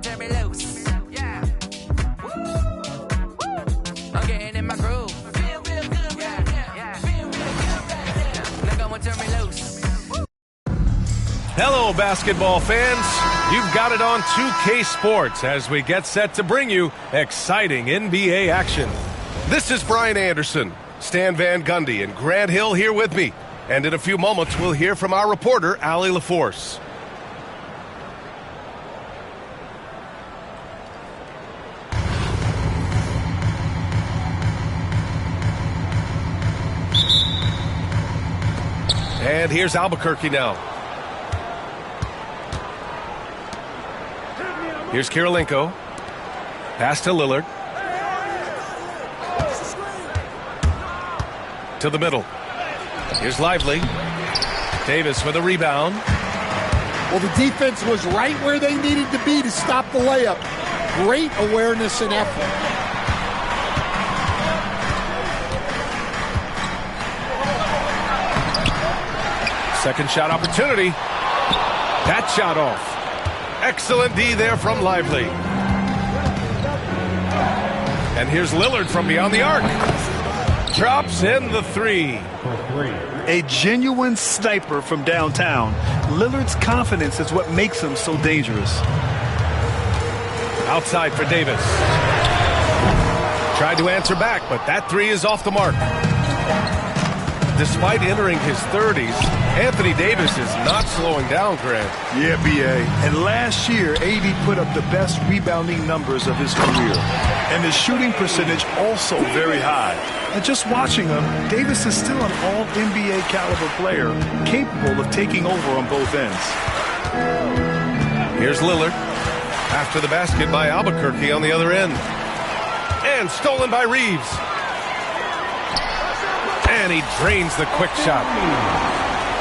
turn me loose. Yeah. I'm getting in my groove. Feel real good right now. Yeah. Feel real good right now. Now go and turn me loose. Hello, basketball fans. You've got it on 2K Sports as we get set to bring you exciting NBA action. This is Brian Anderson, Stan Van Gundy, and Grant Hill here with me. And in a few moments, we'll hear from our reporter, Allie LaForce. And here's Albuquerque now. Here's Kirilenko. Pass to Lillard. To the middle. Here's Lively. Davis with a rebound. Well, the defense was right where they needed to be to stop the layup. Great awareness and effort. Second shot opportunity. That shot off. Excellent D there from Lively. And here's Lillard from beyond the arc. Drops in the three. A genuine sniper from downtown. Lillard's confidence is what makes him so dangerous. Outside for Davis. Tried to answer back, but that three is off the mark. Despite entering his 30s, Anthony Davis is not slowing down, Grant. Yeah, B.A. And last year, AD put up the best rebounding numbers of his career. And his shooting percentage also very high. And just watching him, Davis is still an all-NBA caliber player, capable of taking over on both ends. Here's Lillard. After the basket by Albuquerque on the other end. And stolen by Reeves. And he drains the quick shot.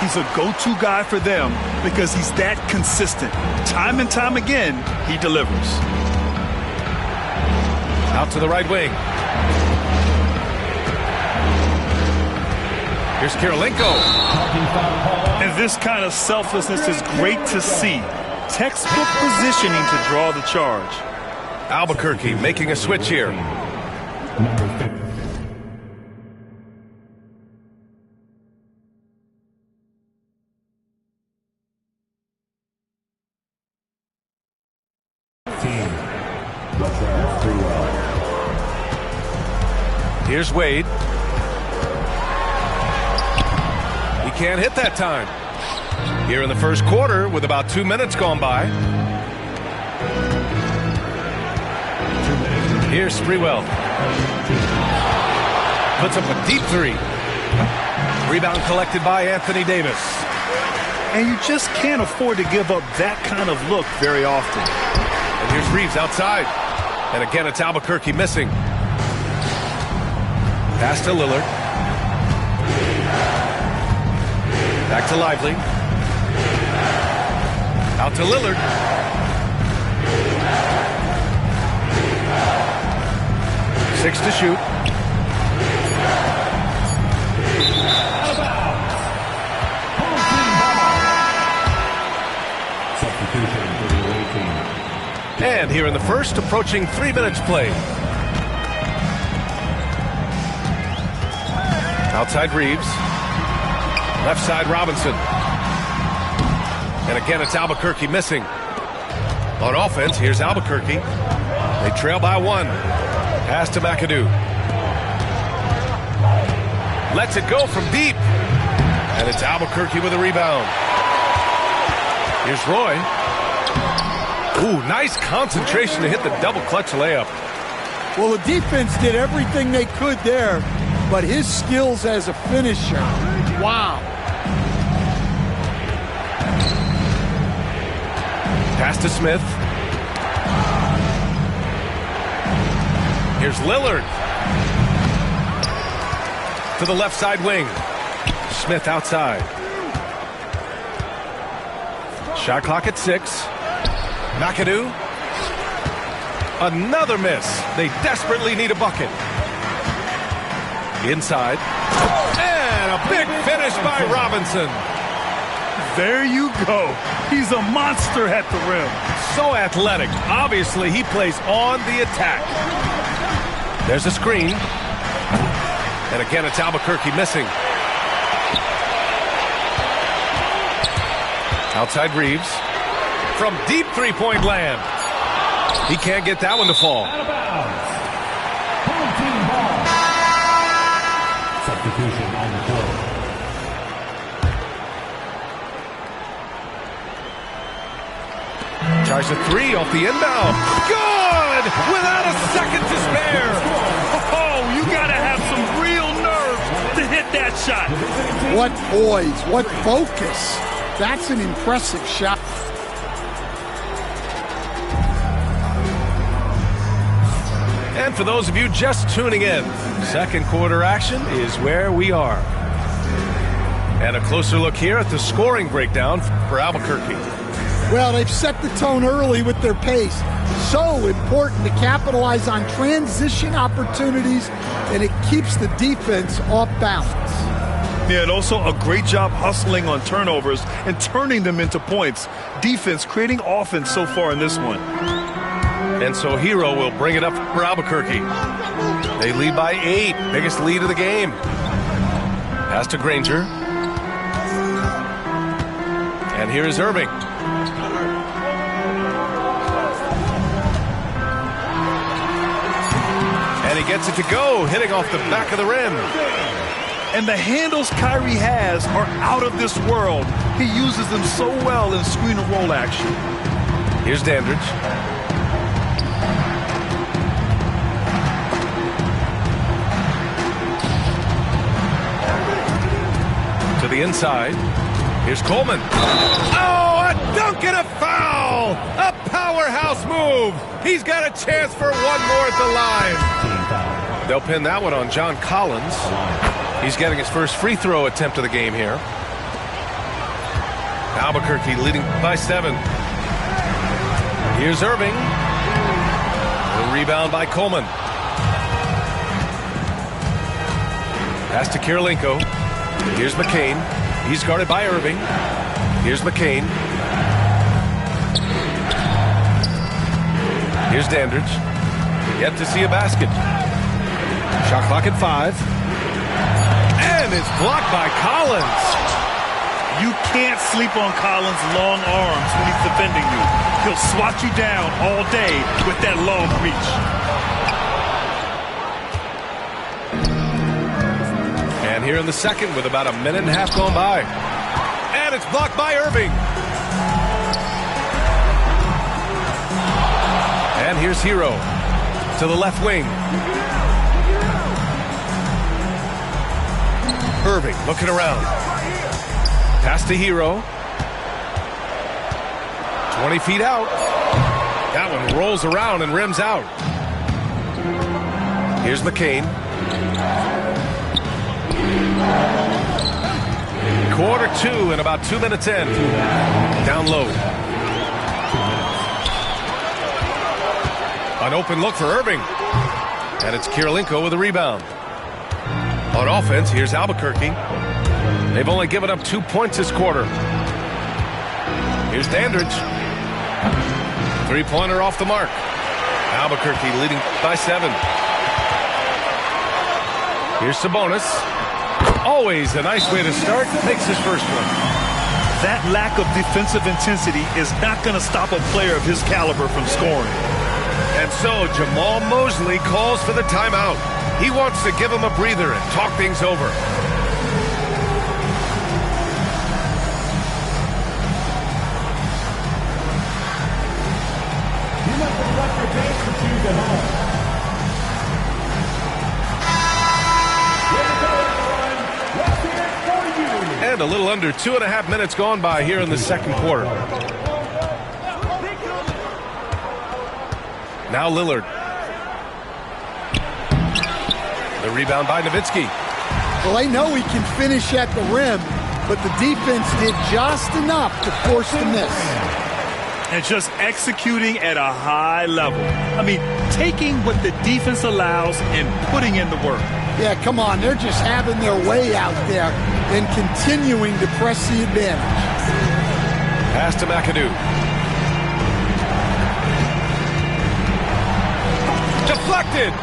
He's a go-to guy for them because he's that consistent. Time and time again, he delivers. Out to the right wing. Here's Kirilenko. And this kind of selflessness is great to see. Textbook positioning to draw the charge. Albuquerque making a switch here. Here's Wade. He can't hit that time. Here in the first quarter with about 2 minutes gone by. Here's Sprewell. Puts up a deep three. Rebound collected by Anthony Davis. And you just can't afford to give up that kind of look very often. And here's Reeves outside. And again, it's Albuquerque missing. Pass to Lillard. Back to Lively. Out to Lillard. Six to shoot. And here in the first, approaching 3 minutes played. Outside Reeves. Left side Robinson. And again, it's Albuquerque missing. On offense, here's Albuquerque. They trail by one. Pass to McAdoo. Lets it go from deep. And it's Albuquerque with a rebound. Here's Roy. Ooh, nice concentration to hit the double clutch layup. Well, the defense did everything they could there, but his skills as a finisher, wow. Pass to Smith. Here's Lillard. To the left side wing. Smith outside. Shot clock at 6. McAdoo. Another miss. They desperately need a bucket. Inside. And a big finish by Robinson. There you go. He's a monster at the rim. so athletic. Obviously, he plays on the attack. There's a screen. And again, it's Albuquerque missing. Outside Reeves. From deep three-point land. He can't get that one to fall. Out of bounds. Home team ball. Substitution on the court. Tries a three off the inbound. Good! Without a second to spare. Oh, you got to have some real nerve to hit that shot. What poise, what focus. That's an impressive shot. And for those of you just tuning in, second quarter action is where we are. And a closer look here at the scoring breakdown for Albuquerque. Well, they've set the tone early with their pace. So important to capitalize on transition opportunities, and it keeps the defense off balance. Yeah, and also a great job hustling on turnovers and turning them into points. Defense creating offense so far in this one. And so Hero will bring it up for Albuquerque. They lead by 8, biggest lead of the game. Pass to Granger. And here is Irving. And he gets it to go, hitting off the back of the rim. And the handles Kyrie has are out of this world. He uses them so well in screen and roll action. Here's Dandridge. To the inside. Here's Coleman. Oh, a dunk and a foul! A powerhouse move! He's got a chance for one more at the line. They'll pin that one on John Collins. He's getting his first free throw attempt of the game here. Albuquerque leading by 7. Here's Irving. The rebound by Coleman. Pass to Kirilenko. Here's McCain. He's guarded by Irving. Here's McCain. Here's Dandridge. Yet to see a basket. Shot clock at 5. And it's blocked by Collins. You can't sleep on Collins' long arms when he's defending you. He'll swat you down all day with that long reach. And here in the second with about a minute and a half gone by. And it's blocked by Irving. And here's Hero to the left wing. Irving looking around. Pass to Hero. 20 feet out. That one rolls around and rims out. Here's McCain. Quarter 2 and about 2 minutes in. Down low. An open look for Irving. And it's Kirilenko with a rebound. On offense, here's Albuquerque. They've only given up 2 points this quarter. Here's Dandridge. Three-pointer off the mark. Albuquerque leading by 7. Here's Sabonis. Always a nice way to start. Makes his first one. That lack of defensive intensity is not going to stop a player of his caliber from scoring. And so Jamal Mosley calls for the timeout. He wants to give him a breather and talk things over. You must have left your base to choose at home. And a little under 2.5 minutes gone by here in the second quarter. Now Lillard. The rebound by Nowitzki. Well, they know he can finish at the rim, but the defense did just enough to force the miss. And just executing at a high level. I mean, taking what the defense allows and putting in the work. Yeah, come on. They're just having their way out there and continuing to press the advantage. Pass to McAdoo. connected.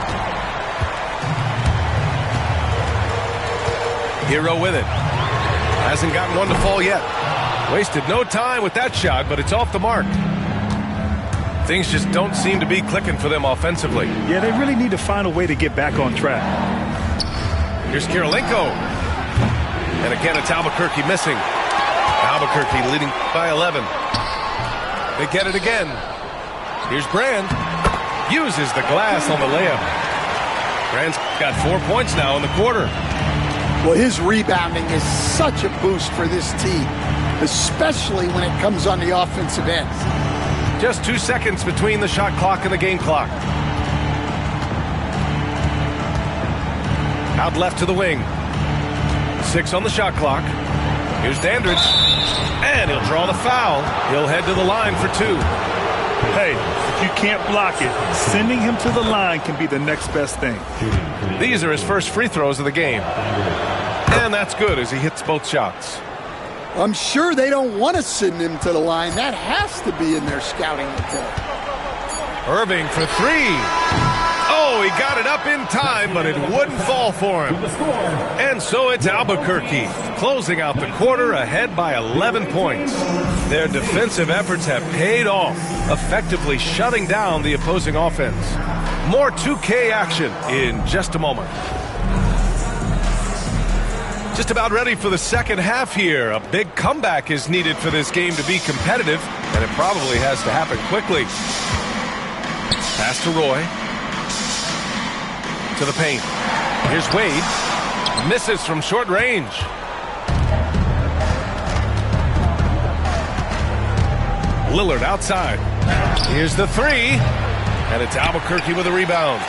Hero with it. Hasn't gotten one to fall yet. Wasted no time with that shot, but it's off the mark. Things just don't seem to be clicking for them offensively. Yeah, they really need to find a way to get back on track. Here's Kirilenko. And again, it's Albuquerque missing. Albuquerque leading by 11. They get it again. Here's Brand. Uses the glass on the layup. Brand's got 4 points now in the quarter. Well, his rebounding is such a boost for this team, especially when it comes on the offensive end. Just 2 seconds between the shot clock and the game clock. Out left to the wing. 6 on the shot clock. Here's Dandridge. And he'll draw the foul. He'll head to the line for 2. Hey, if you can't block it, sending him to the line can be the next best thing. These are his first free throws of the game. And that's good as he hits both shots. I'm sure they don't want to send him to the line. That has to be in their scouting report. Irving for 3. Oh, he got it up in time, but it wouldn't fall for him. And so it's Albuquerque, closing out the quarter ahead by 11 points. Their defensive efforts have paid off, effectively shutting down the opposing offense. More 2K action in just a moment. Just about ready for the second half here. A big comeback is needed for this game to be competitive, and it probably has to happen quickly. Pass to Roy. To the paint. Here's Wade. Misses from short range. Lillard outside. Here's the 3. And it's Albuquerque with a rebound.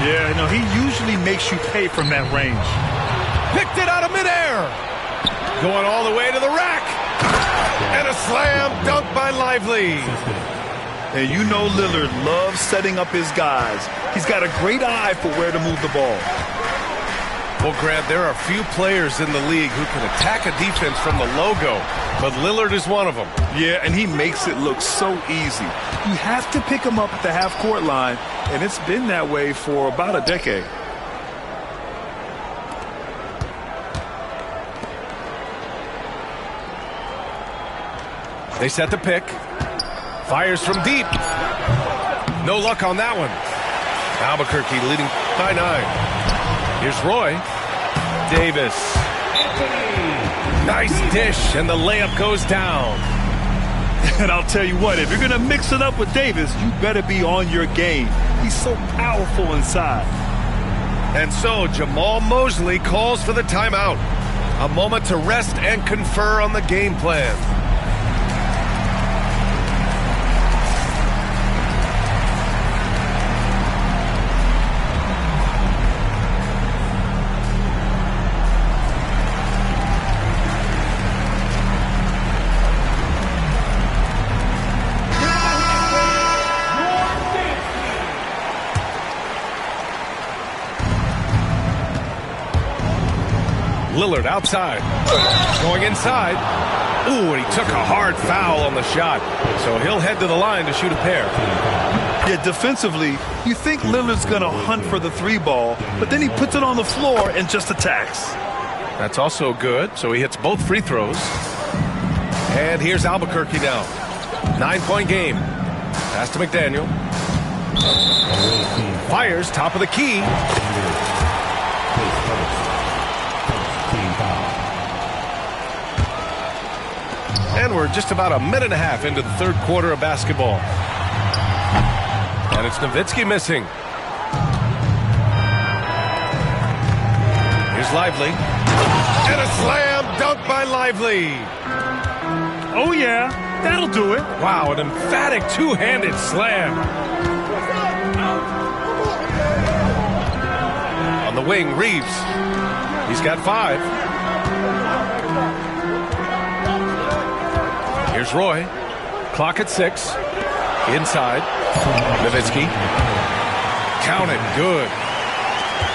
Yeah, no, he usually makes you pay from that range. Picked it out of midair. Going all the way to the rack. And a slam dunk by Lively. And you know Lillard loves setting up his guys. He's got a great eye for where to move the ball. Well, Grant, there are few players in the league who can attack a defense from the logo, but Lillard is one of them. Yeah, and he makes it look so easy. You have to pick him up at the half-court line, and it's been that way for about a decade. They set the pick. Fires from deep. No luck on that one. Albuquerque leading by 9. Here's Roy. Davis. Nice dish, and the layup goes down. And I'll tell you what, if you're going to mix it up with Davis, you better be on your game. He's so powerful inside. And so Jamal Mosley calls for the timeout. A moment to rest and confer on the game plan. Lillard outside. Going inside. Ooh, and he took a hard foul on the shot. So he'll head to the line to shoot a pair. Yeah, defensively, you think Lillard's going to hunt for the 3 ball, but then he puts it on the floor and just attacks. That's also good. So he hits both free throws. And here's Albuquerque now. 9-point game. Pass to McDaniel. Fires, top of the key. And we're just about a minute and a half into the third quarter of basketball. And it's Nowitzki missing. Here's Lively. And a slam dunk by Lively. Oh, yeah, that'll do it. Wow, an emphatic two-handed slam. On the wing, Reeves. He's got 5. Here's Roy. Clock at 6. Inside. Nowitzki. Count it. Good.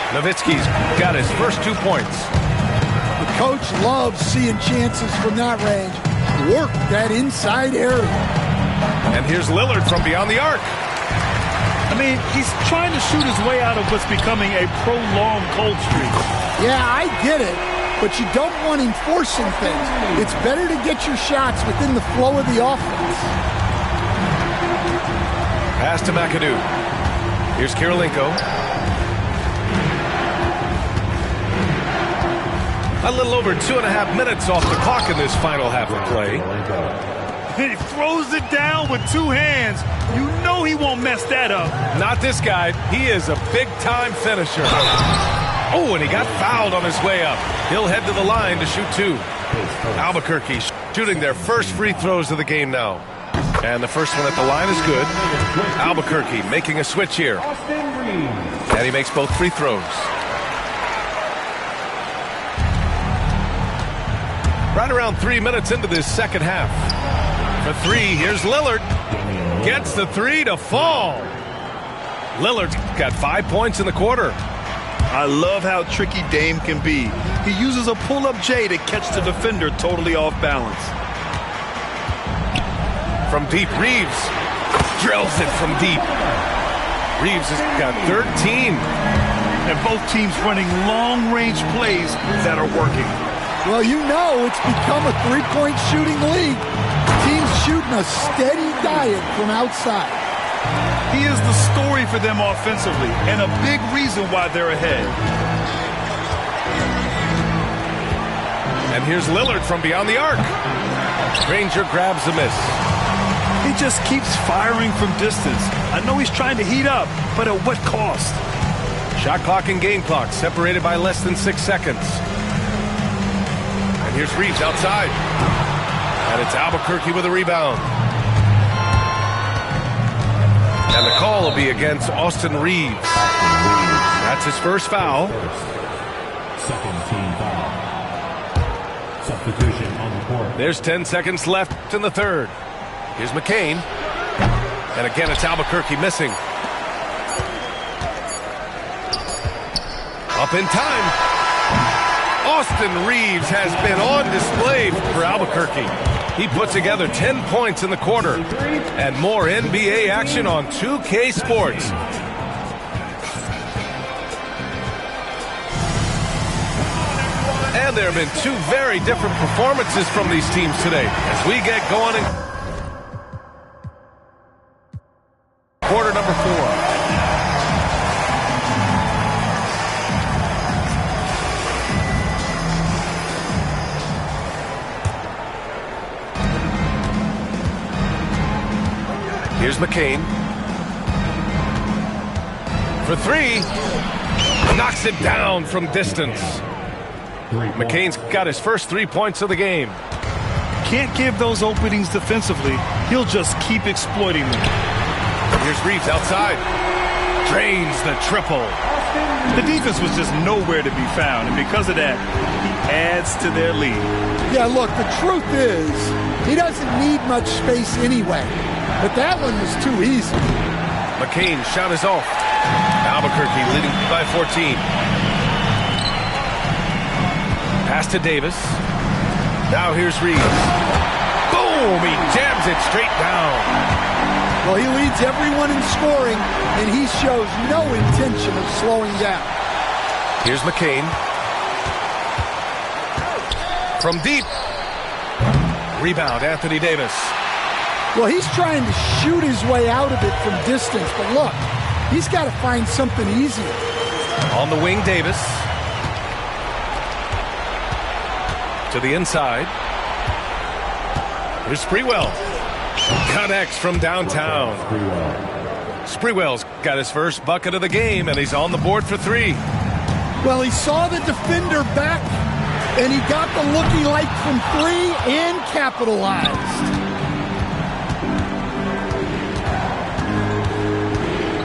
Nowitzki's got his first 2 points. The coach loves seeing chances from that range. Work that inside area. And here's Lillard from beyond the arc. I mean, he's trying to shoot his way out of what's becoming a prolonged cold streak. Yeah, I get it, but you don't want him forcing things. It's better to get your shots within the flow of the offense. Pass to McAdoo. Here's Kirilenko. A little over 2.5 minutes off the clock in this final half of play. He throws it down with two hands. You know he won't mess that up. Not this guy. He is a big-time finisher. Oh, and he got fouled on his way up. He'll head to the line to shoot two. Albuquerque shooting their first free throws of the game now. And the first one at the line is good. Albuquerque making a switch here. And he makes both free throws. Right around 3 minutes into this second half. For three, here's Lillard. Gets the three to fall. Lillard's got 5 points in the quarter. I love how tricky Dame can be. He uses a pull-up J to catch the defender totally off balance. From deep, Reeves drills it from deep. Reeves has got 13. And both teams running long-range plays that are working. Well, you know it's become a three-point shooting league. Teams shooting a steady diet from outside. He is the story for them offensively and a big reason why they're ahead. And here's Lillard from beyond the arc. Granger grabs the miss. He just keeps firing from distance. I know he's trying to heat up, but at what cost? Shot clock and game clock separated by less than 6 seconds. And here's Reeves outside. And it's Albuquerque with a rebound. And the call will be against Austin Reeves. That's his first foul. Second team foul. Substitution on the court. There's 10 seconds left in the third. Here's McCain. And again, it's Albuquerque missing. Up in time. Austin Reeves has been on display for Albuquerque. He put together 10 points in the quarter. And more NBA action on 2K Sports. And there have been two very different performances from these teams today. As we get going in quarter number 4. Here's McCain. For three. Knocks it down from distance. McCain's got his first 3 points of the game. Can't give those openings defensively. He'll just keep exploiting them. Here's Reeves outside. Drains the triple. The defense was just nowhere to be found, and because of that, he adds to their lead. Yeah, look, the truth is, he doesn't need much space anyway. But that one was too easy. McCain shot is off. Albuquerque leading by 14. Pass to Davis. Now here's Reeves. Boom! He jams it straight down. Well, he leads everyone in scoring, and he shows no intention of slowing down. Here's McCain. From deep. Rebound, Anthony Davis. Well, he's trying to shoot his way out of it from distance, but look, he's got to find something easier. On the wing, Davis. To the inside. Here's Sprewell. Connects from downtown. Sprewell's got his first bucket of the game, and he's on the board for three. Well, he saw the defender back, and he got the looky like from three and capitalized.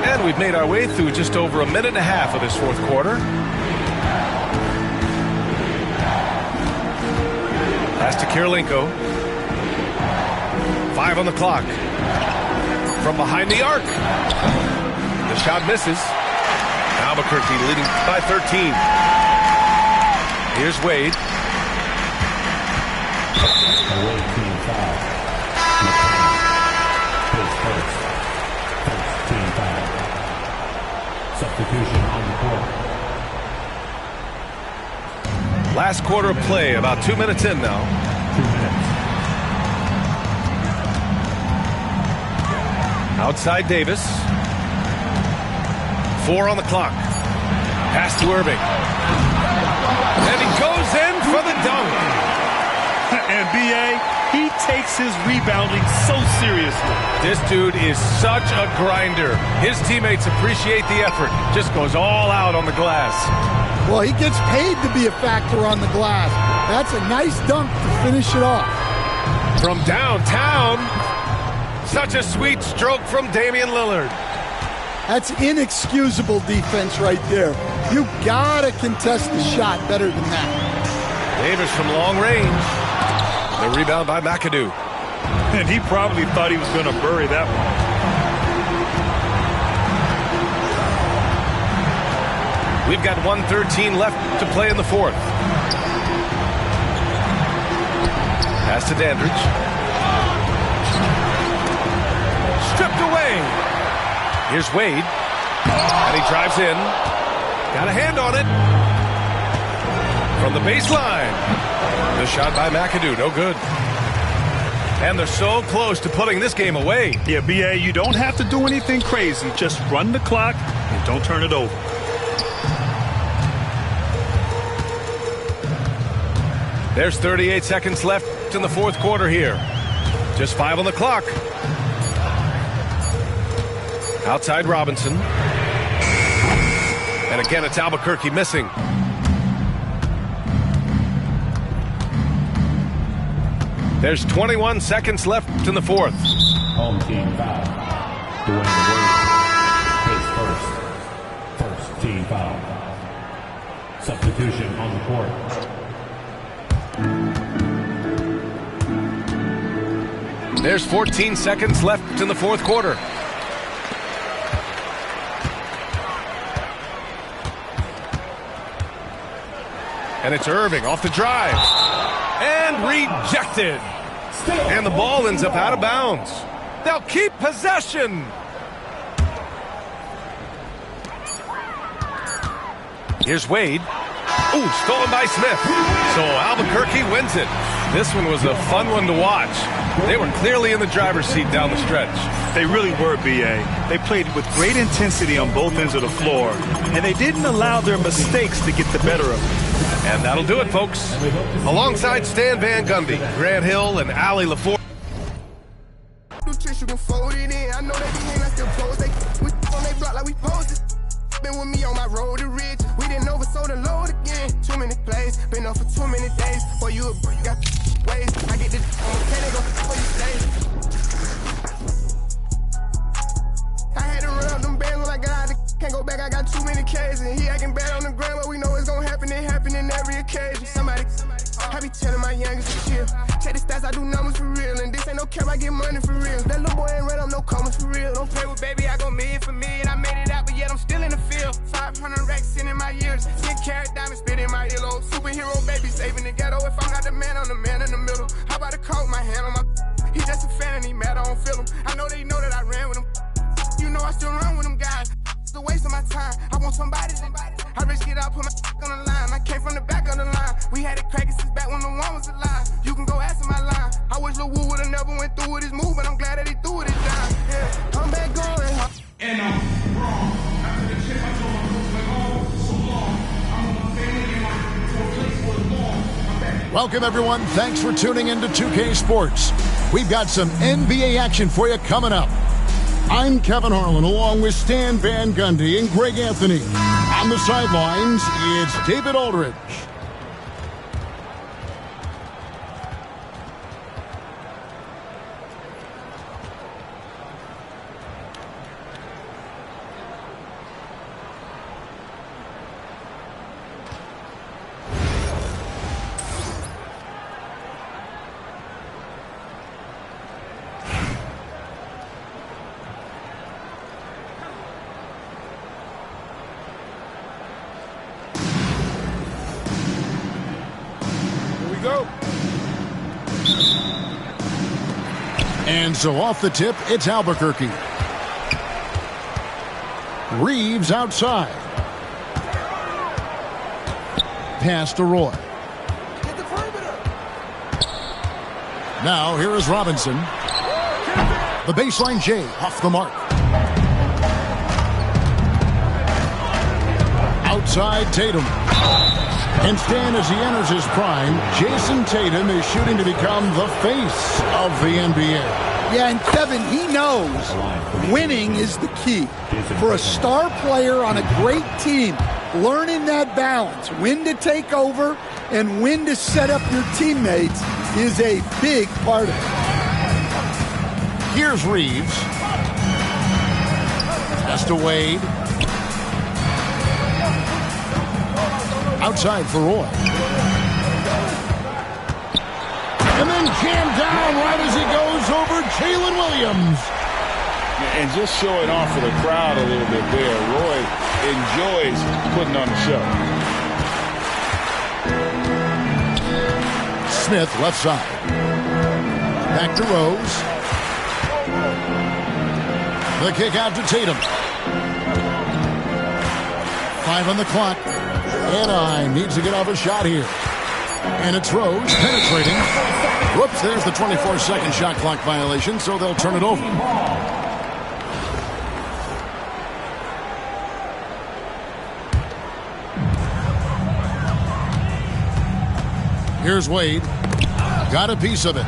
And we've made our way through just over a minute and a half of this fourth quarter. Pass to Kirilenko. 5 on the clock. From behind the arc. The shot misses. Albuquerque leading by 13. Here's Wade. Away team foul. First team foul. Substitution on the court. Last quarter of play, about 2 minutes in now. 2 minutes. Outside Davis. 4 on the clock. Pass to Irving. And he goes in for the dunk. And B.A., he takes his rebounding so seriously. This dude is such a grinder. His teammates appreciate the effort. Just goes all out on the glass. Well, he gets paid to be a factor on the glass. That's a nice dunk to finish it off. From downtown, such a sweet stroke from Damian Lillard. That's inexcusable defense right there. You gotta contest the shot better than that. Davis from long range. The rebound by McAdoo. And he probably thought he was going to bury that one. We've got 1:13 left to play in the fourth. Pass to Dandridge. Stripped away. Here's Wade. And he drives in. Got a hand on it. From the baseline. The shot by McAdoo, no good. And they're so close to putting this game away. Yeah, B.A., you don't have to do anything crazy. Just run the clock and don't turn it over. There's 38 seconds left in the fourth quarter here. Just 5 on the clock. Outside Robinson. And again, it's Albuquerque missing. There's 21 seconds left in the fourth. Home team foul. Dwayne Wade takes first. First team foul. Substitution on the court. There's 14 seconds left in the fourth quarter. And it's Irving off the drive. And rejected. And the ball ends up out of bounds. They'll keep possession. Here's Wade. Ooh, stolen by Smith. So Albuquerque wins it. This one was a fun one to watch. They were clearly in the driver's seat down the stretch. They really were, B.A. They played with great intensity on both ends of the floor, and they didn't allow their mistakes to get the better of them. And that'll do it, folks. Alongside Stan Van Gundy, Grant Hill, and Allie LaForge. You can fold it in. I know they be I still pose. They on they block like we posted. Been with me on my road to rich. We didn't oversold the load again. Too many plays. Been up for too many days. Boy, you a got ways. I get this on the can go before you stay. I had to run up them bands when I got out. Can't go back. I got too many K's and he acting bad on the ground. But we know it's gonna happen. It happen in every occasion. Somebody, I be telling my youngest to chill. Check the stats, I do numbers for real. And this ain't no cap, I get money for real. That little boy ain't ran up no commas for real. Don't play with baby, I go million for million. I made it out, but yet I'm still in the field. 500 racks in my years. 10 carat diamonds spit in my earlobe. Superhero baby saving the ghetto. If I'm not the man, I'm the man in the middle. How about a call with my hand on my... He just a fan and he mad, I don't feel him. I know they know that I ran with him. You know I still run with them guys. It's a waste of my time. I want somebody to... I risk it out, put my on the line. I came from the back of the line. We had it cracking since back when the one was alive. You can go ask my line. I wish Lil Wu would've never went through with his move, but I'm glad that he threw it this time. Yeah, I'm back going. And I'm wrong. After the chip, I told my folks, like, oh, so long. I'm with my family and my place for long. I'm back. Welcome, everyone. Thanks for tuning in to 2K Sports. We've got some NBA action for you coming up. I'm Kevin Harlan, along with Stan Van Gundy and Greg Anthony. On the sidelines, it's David Aldridge. And so off the tip, it's Albuquerque. Reeves outside. Pass to Roy. Now here is Robinson. The baseline J off the mark. Outside Tatum. And Stan, as he enters his prime, Jason Tatum is shooting to become the face of the NBA. Yeah, and Kevin, he knows winning is the key. For a star player on a great team, learning that balance, when to take over and when to set up your teammates is a big part of it. Here's Reeves. Pass to Wade. Outside for Roy. And then jammed down right as he goes over Jalen Williams. And just showing off for the crowd a little bit there. Roy enjoys putting on the show. Smith left side. Back to Rose. The kick out to Tatum. 5 on the clock. Anaheim needs to get off a shot here. And it's Rose penetrating. Whoops, there's the 24-second shot clock violation, so they'll turn it over. Here's Wade. Got a piece of it.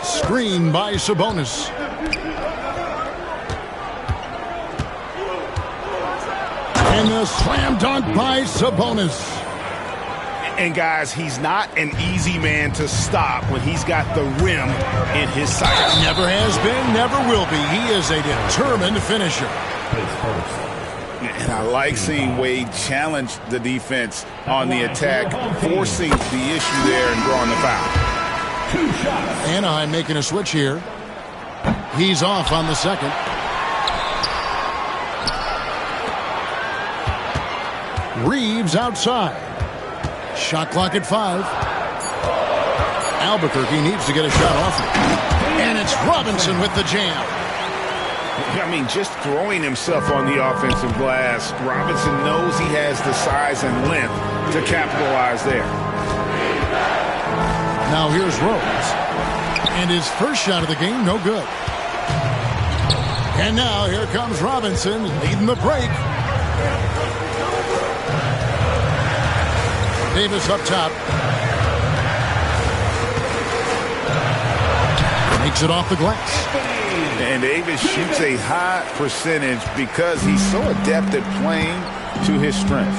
Screen by Sabonis. And the slam dunk by Sabonis. And guys, he's not an easy man to stop when he's got the rim in his sights. Never has been, never will be. He is a determined finisher. And I like seeing Wade challenge the defense on the attack, forcing the issue there and drawing the foul. Anaheim making a switch here. He's off on the second. Reeves outside. Shot clock at 5. Albuquerque needs to get a shot off it. And it's Robinson with the jam. I mean, just throwing himself on the offensive glass. Robinson knows he has the size and length to capitalize there. Now here's Rose. And his first shot of the game, no good. And now here comes Robinson leading the break. Davis up top. Makes it off the glass. And Davis shoots a high percentage because he's so adept at playing to his strength.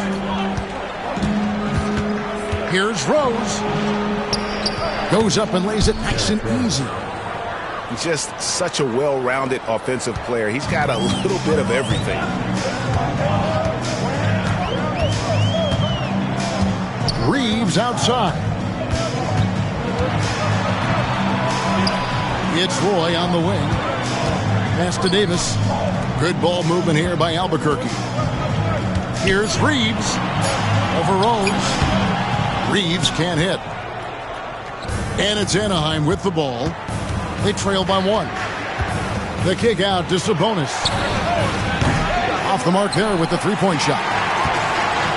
Here's Rose. Goes up and lays it nice and easy. He's just such a well-rounded offensive player. He's got a little bit of everything. Reeves outside. It's Roy on the wing. Pass to Davis. Good ball movement here by Albuquerque. Here's Reeves. Over Rose. Reeves can't hit. And it's Anaheim with the ball. They trail by 1. The kick out to Sabonis. Off the mark there with the three-point shot.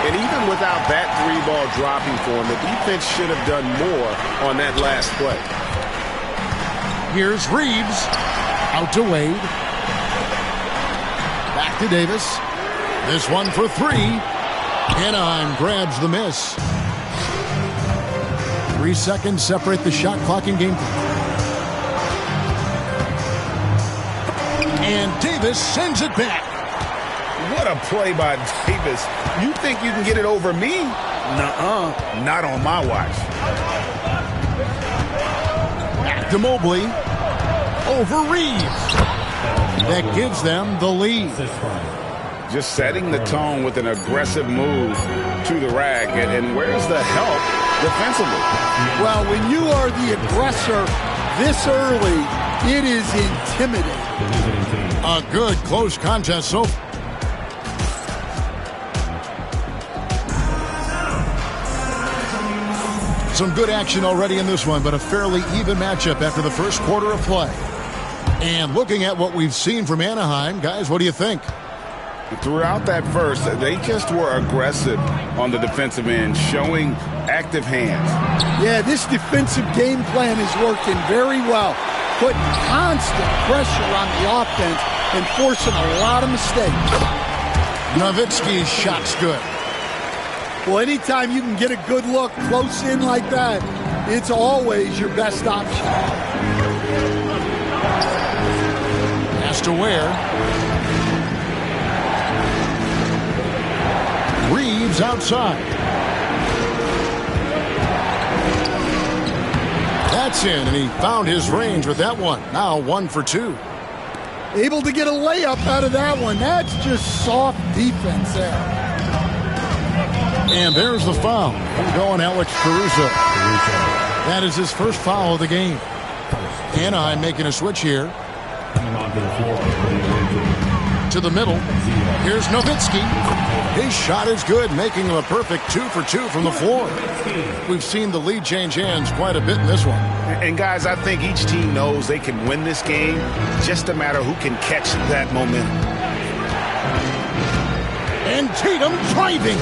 And even without that 3-ball dropping for him, the defense should have done more on that last play. Here's Reeves. Out to Wade. Back to Davis. This one for 3. Anaheim grabs the miss. 3 seconds separate the shot clock and game clock. And Davis sends it back. What a play by Davis. You think you can get it over me? Nuh-uh. Not on my watch. Back to Mobley. Over Reeves. That gives them the lead. Just setting the tone with an aggressive move to the rack. And where's the help defensively? Well, when you are the aggressor this early, it is intimidating. A good close contest so far. Some good action already in this one, but a fairly even matchup after the first quarter of play. And looking at what we've seen from Anaheim, guys, what do you think? Throughout that first, they just were aggressive on the defensive end, showing active hands. Yeah, this defensive game plan is working very well, putting constant pressure on the offense and forcing a lot of mistakes. Nowitzki's shot's good. Well, anytime you can get a good look close in like that, it's always your best option. Pass to Ware. Reeves outside. That's in, and he found his range with that one. Now 1 for 2. Able to get a layup out of that one. That's just soft defense there. And there's the foul. We're going Alex Caruso. That is his first foul of the game. Anaheim making a switch here. Coming onto the floor for the Rangers. To the middle. Here's Nowitzki. His shot is good, making him a perfect 2 for 2 from the floor. We've seen the lead change hands quite a bit in this one. And guys, I think each team knows they can win this game. Just a matter who can catch that momentum. And Tatum driving.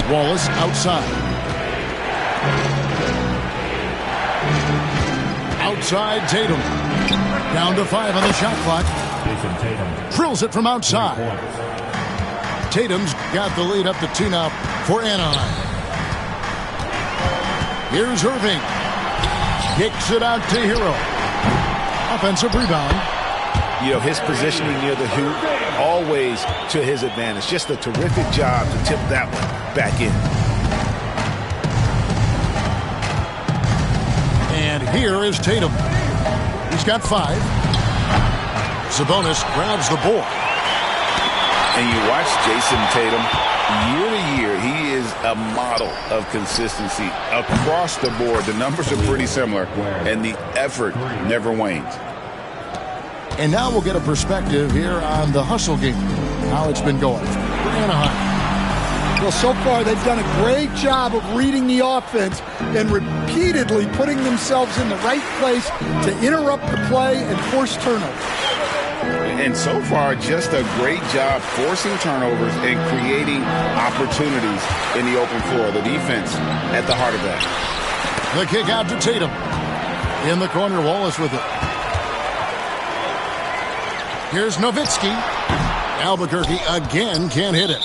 Wallace outside. Outside Tatum. Down to 5 on the shot clock. Jason Tatum. Drills it from outside. Tatum's got the lead up to 2 now for Anaheim. Here's Irving. Kicks it out to Hero. Offensive rebound. You know, his positioning near the hoop, always to his advantage. Just a terrific job to tip that one back in. And here is Tatum. He's got 5. Sabonis grabs the board. And you watch Jason Tatum, year to year, he is a model of consistency across the board. The numbers are pretty similar, and the effort never wanes. And now we'll get a perspective here on the hustle game, how it's been going for Anaheim. Well, so far they've done a great job of reading the offense and repeatedly putting themselves in the right place to interrupt the play and force turnovers. And so far, just a great job forcing turnovers and creating opportunities in the open floor. The defense at the heart of that. The kick out to Tatum. In the corner, Wallace with it. Here's Nowitzki. Albuquerque again can't hit it.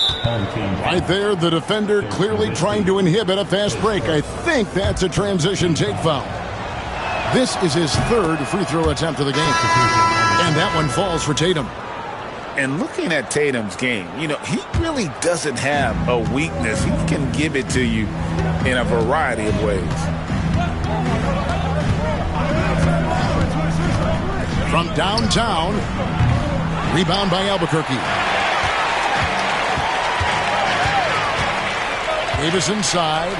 Right there, the defender clearly trying to inhibit a fast break. I think that's a transition take foul. This is his 3rd free throw attempt of the game. And that one falls for Tatum. And looking at Tatum's game, you know, he really doesn't have a weakness. He can give it to you in a variety of ways. From downtown, rebound by Albuquerque. Davis inside,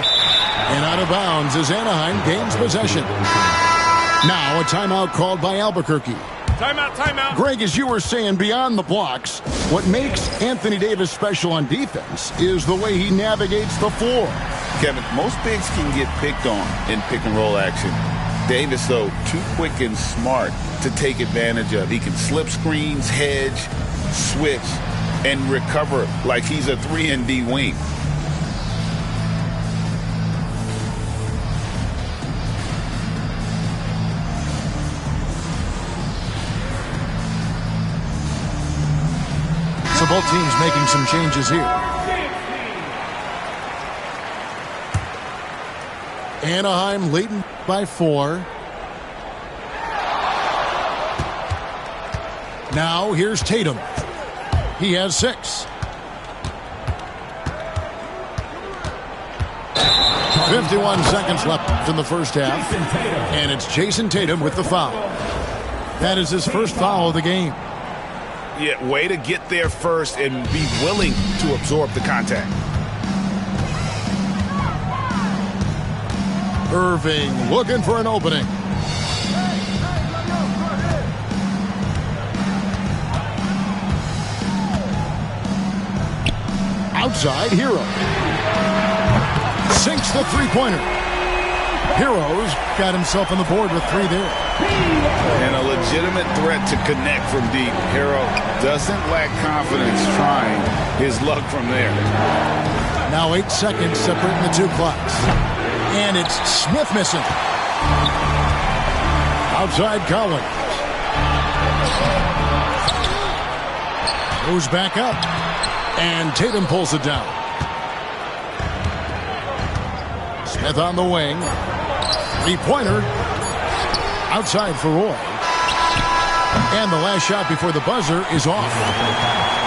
and out of bounds as Anaheim gains possession. Now a timeout called by Albuquerque. Timeout. Greg, as you were saying, beyond the blocks, what makes Anthony Davis special on defense is the way he navigates the floor. Kevin, most bigs can get picked on in pick-and-roll action. Davis, though, too quick and smart to take advantage of. He can slip screens, hedge, switch, and recover like he's a 3-and-D wing. So both teams making some changes here. Anaheim leading by 4. Now here's Tatum. He has 6. 51 seconds left in the first half. And it's Jason Tatum with the foul. That is his first foul of the game. Yeah, way to get there first and be willing to absorb the contact. Irving looking for an opening. Outside, Hero. Sinks the three-pointer. Heroes got himself on the board with 3 there. And a legitimate threat to connect from deep. Hero doesn't lack confidence trying his luck from there. Now 8 seconds separating the 2 clocks. And it's Smith missing. Outside Collins. Goes back up. And Tatum pulls it down. Smith on the wing. 3-pointer. Outside for Roy. And the last shot before the buzzer is off.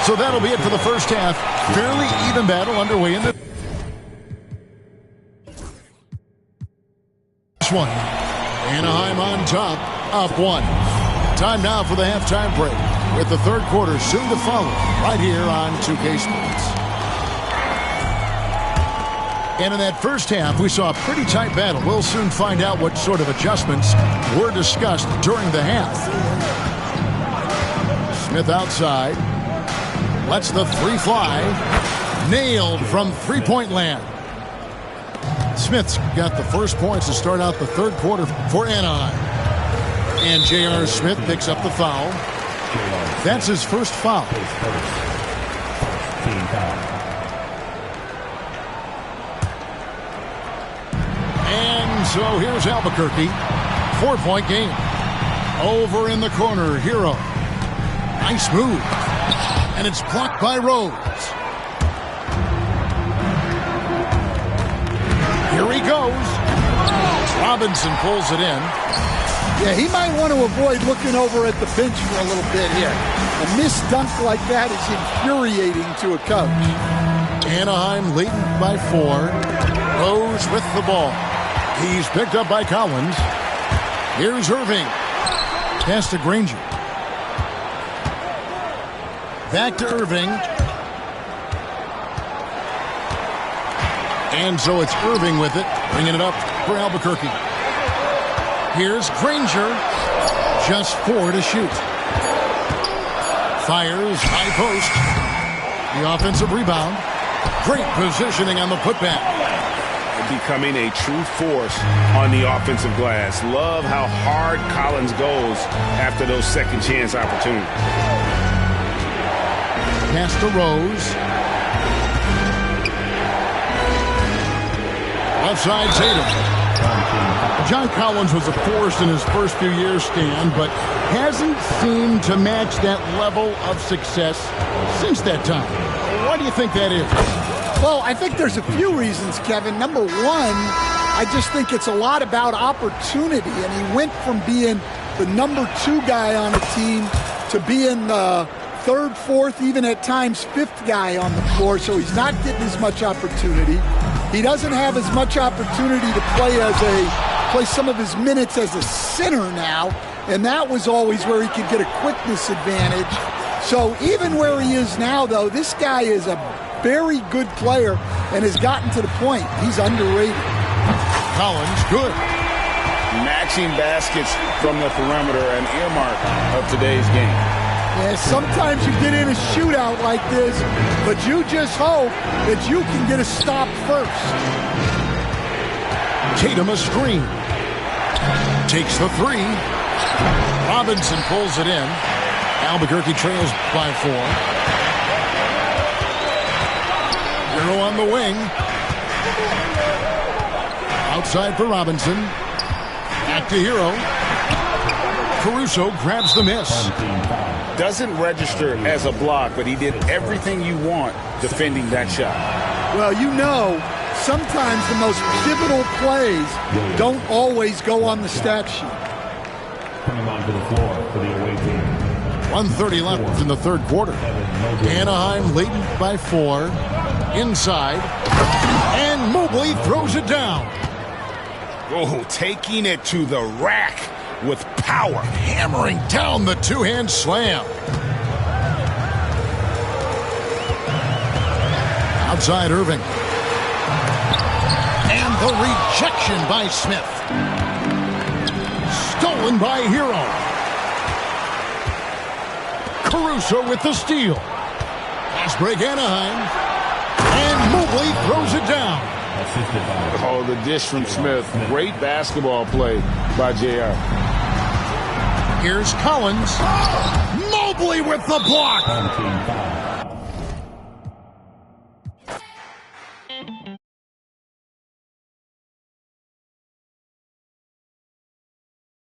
So that'll be it for the first half. Fairly even battle underway in this one. Anaheim on top, up 1. Time now for the halftime break, with the third quarter soon to follow, right here on 2K Sports. And in that first half, we saw a pretty tight battle. We'll soon find out what sort of adjustments were discussed during the half. Smith outside. Lets the 3 fly. Nailed from three-point land. Smith's got the first points to start out the third quarter for Anaheim. And J.R. Smith picks up the foul. That's his first foul. And so here's Albuquerque. 4-point game. Over in the corner, Hero. Nice move. And it's blocked by Rose. Here he goes. Robinson pulls it in. Yeah, he might want to avoid looking over at the bench for a little bit here. A missed dunk like that is infuriating to a coach. Anaheim leading by 4. Rose with the ball. He's picked up by Collins. Here's Irving. Pass to Granger. Back to Irving. And so it's Irving with it, bringing it up for Albuquerque. Here's Granger. Just 4 to shoot. Fires, high post. The offensive rebound. Great positioning on the putback. Becoming a true force on the offensive glass. Love how hard Collins goes after those second chance opportunities. Pass to Rose. Left side, Tatum. John Collins was a force in his first few years, Stan, but hasn't seemed to match that level of success since that time. Why do you think that is? Well, I think there's a few reasons, Kevin. Number one, I just think it's a lot about opportunity, and he went from being the number 2 guy on the team to being the 3rd, 4th, even at times 5th guy on the floor, so he's not getting as much opportunity. He doesn't have as much opportunity to play some of his minutes as a center now, and that was always where he could get a quickness advantage. So even where he is now, though, this guy is a very good player and has gotten to the point. He's underrated. Collins, good. Matching baskets from the perimeter, an earmark of today's game. Yeah, sometimes you get in a shootout like this, but you just hope that you can get a stop first. Tatum a screen. Takes the 3. Robinson pulls it in. Albuquerque trails by 4. Hero on the wing. Outside for Robinson. Back to Hero. Caruso grabs the miss. Doesn't register as a block, but he did everything you want defending that shot. Well, you know, sometimes the most pivotal plays don't always go on the stat sheet. Coming onto the floor for the away team. 1:30 left in the third quarter. Anaheim leading by 4. Inside. And Mobley throws it down. Oh, taking it to the rack with power. Hammering down the 2-hand slam. Outside Irving. And the rejection by Smith. Stolen by Hero. Caruso with the steal. Pass break Anaheim. And Mobley throws it down. Oh, the dish from Smith. Great basketball play by JR. Here's Collins. Mobley with the block.